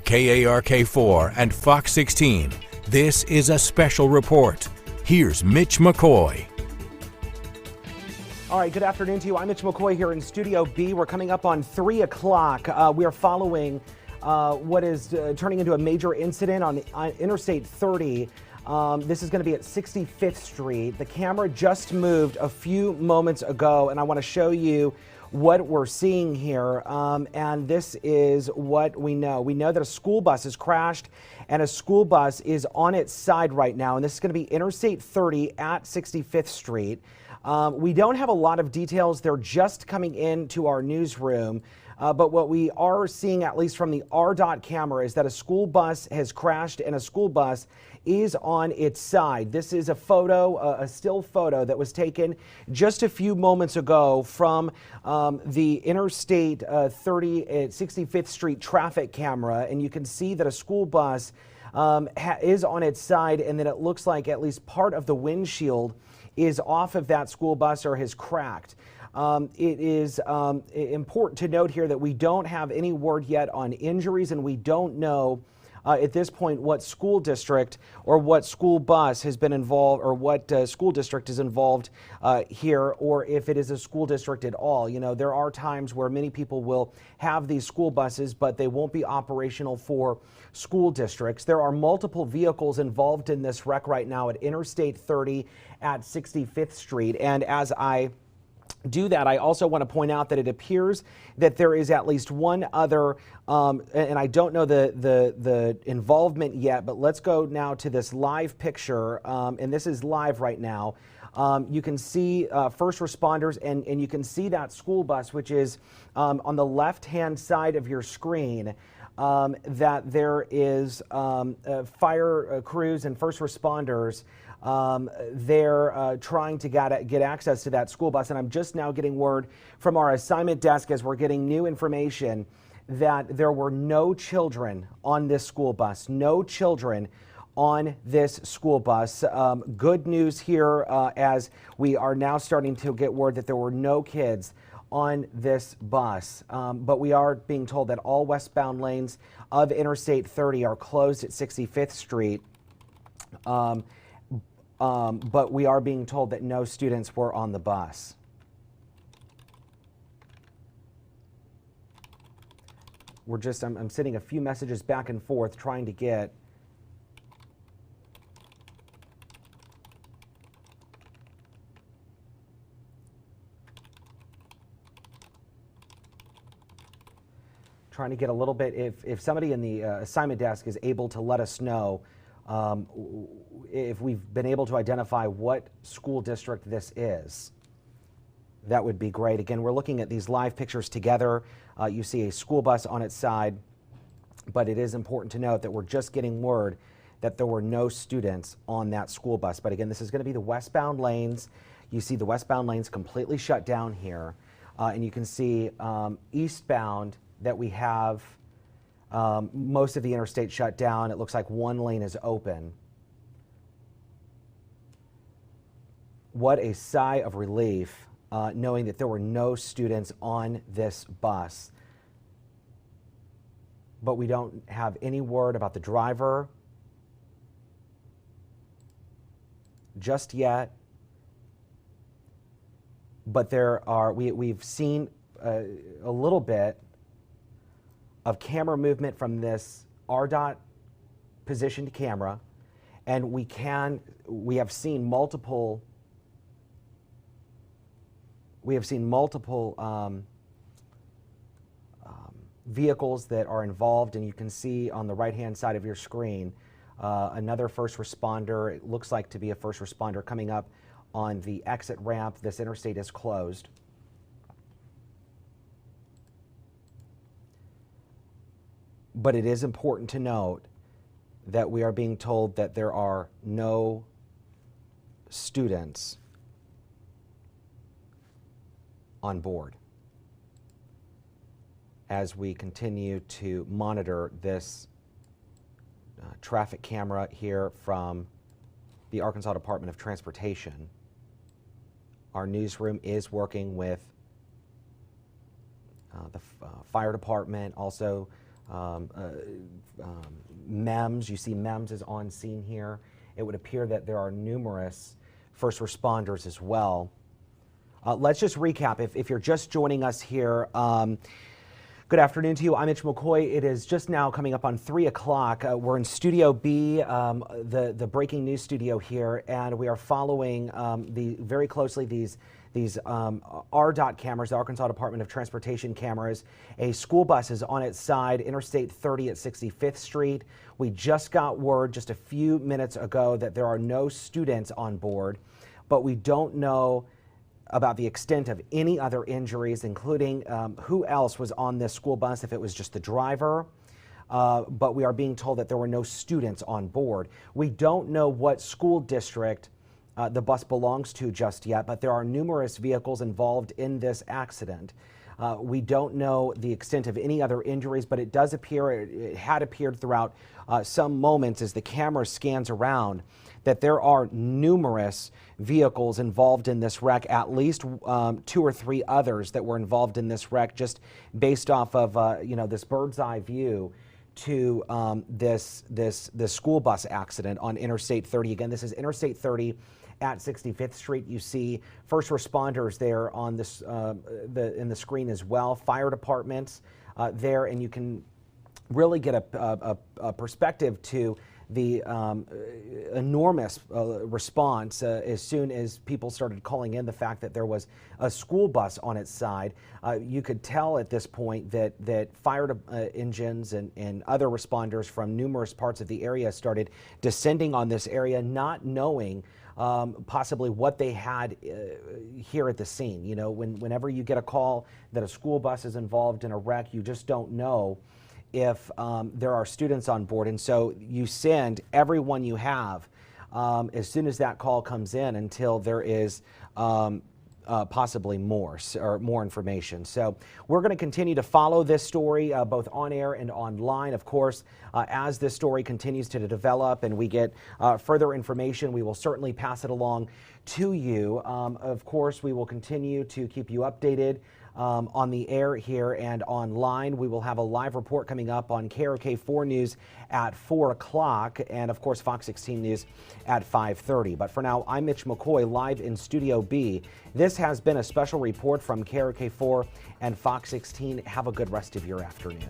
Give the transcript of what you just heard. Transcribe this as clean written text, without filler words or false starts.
KARK4 and Fox 16, this is a special report. Here's Mitch McCoy. All right, good afternoon to you. I'm Mitch McCoy here in Studio B. We're coming up on 3 o'clock. We are following what is turning into a major incident on Interstate 30. This is going to be at 65th Street. The camera just moved a few moments ago, and I want to show you what we're seeing here. And this is what we know. We know that a school bus has crashed, and a school bus is on its side right now. And this is going to be Interstate 30 at 65th Street. We don't have a lot of details. They're just coming into our newsroom. But what we are seeing, at least from the RDOT camera, is that a school bus has crashed and a school bus is on its side. This is a photo, a still photo that was taken just a few moments ago from the Interstate 30 at 65th Street traffic camera. And you can see that a school bus is on its side, and then it looks like at least part of the windshield is off of that school bus or has cracked. It is important to note here that we don't have any word yet on injuries, and we don't know at this point what school district or what school bus has been involved, or what school district is involved here, or if it is a school district at all. You know, there are times where many people will have these school buses, but they won't be operational for school districts. There are multiple vehicles involved in this wreck right now at Interstate 30 at 65th Street. And as I do that, I also want to point out that it appears that there is at least one other, and I don't know the involvement yet, but let's go now to this live picture, and this is live right now. You can see first responders, and you can see that school bus, which is on the left-hand side of your screen, that there is fire crews and first responders. They're trying to get access to that school bus, and I'm just now getting word from our assignment desk as we're getting new information that there were no children on this school bus. No children on this school bus. Good news here as we are now starting to get word that there were no kids on this bus. But we are being told that all westbound lanes of Interstate 30 are closed at 65th Street. But we are being told that no students were on the bus. I'm sending a few messages back and forth trying to get a little bit, if somebody in the assignment desk is able to let us know if we've been able to identify what school district this is, that would be great. Again, we're looking at these live pictures together. You see a school bus on its side, but it is important to note that we're just getting word that there were no students on that school bus. But again, this is going to be the westbound lanes. You see the westbound lanes completely shut down here, and you can see eastbound that we have most of the interstate shut down. It looks like one lane is open. What a sigh of relief knowing that there were no students on this bus. But we don't have any word about the driver just yet. But we've seen a little bit of camera movement from this RDOT positioned camera, and we have seen multiple vehicles that are involved, and you can see on the right-hand side of your screen another first responder. It looks like to be a first responder coming up on the exit ramp. This interstate is closed. But it is important to note that we are being told that there are no students on board as we continue to monitor this traffic camera here from the Arkansas Department of Transportation. Our newsroom is working with the fire department, also MEMS. You see MEMS is on scene here. It would appear that there are numerous first responders as well. Let's just recap. If you're just joining us here, good afternoon to you. I'm Mitch McCoy. It is just now coming up on 3 o'clock. We're in Studio B, the breaking news studio here, and we are following very closely these RDOT cameras, the Arkansas Department of Transportation cameras. A school bus is on its side, Interstate 30 at 65th Street. We just got word just a few minutes ago that there are no students on board, but we don't know about the extent of any other injuries, including who else was on this school bus, if it was just the driver. But we are being told that there were no students on board. We don't know what school district the bus belongs to just yet, but there are numerous vehicles involved in this accident. We don't know the extent of any other injuries, but it does appear, it had appeared throughout some moments as the camera scans around, that there are numerous vehicles involved in this wreck, at least 2 or 3 others that were involved in this wreck, just based off of this bird's eye view to this school bus accident on Interstate 30. Again, this is Interstate 30 at 65th Street. You see first responders there on this in the screen as well, fire departments there, and you can really get a perspective to the enormous response as soon as people started calling in the fact that there was a school bus on its side. You could tell at this point that fire engines and other responders from numerous parts of the area started descending on this area, not knowing possibly what they had here at the scene. You know, whenever you get a call that a school bus is involved in a wreck, you just don't know if there are students on board, and so you send everyone you have as soon as that call comes in until there is possibly more information. So we're going to continue to follow this story both on air and online. Of course, as this story continues to develop and we get further information, we will certainly pass it along to you. Of course, we will continue to keep you updated on the air here and online. We will have a live report coming up on KARK 4 News at 4 o'clock and, of course, Fox 16 News at 5:30. But for now, I'm Mitch McCoy live in Studio B. This has been a special report from KARK 4 and Fox 16. Have a good rest of your afternoon.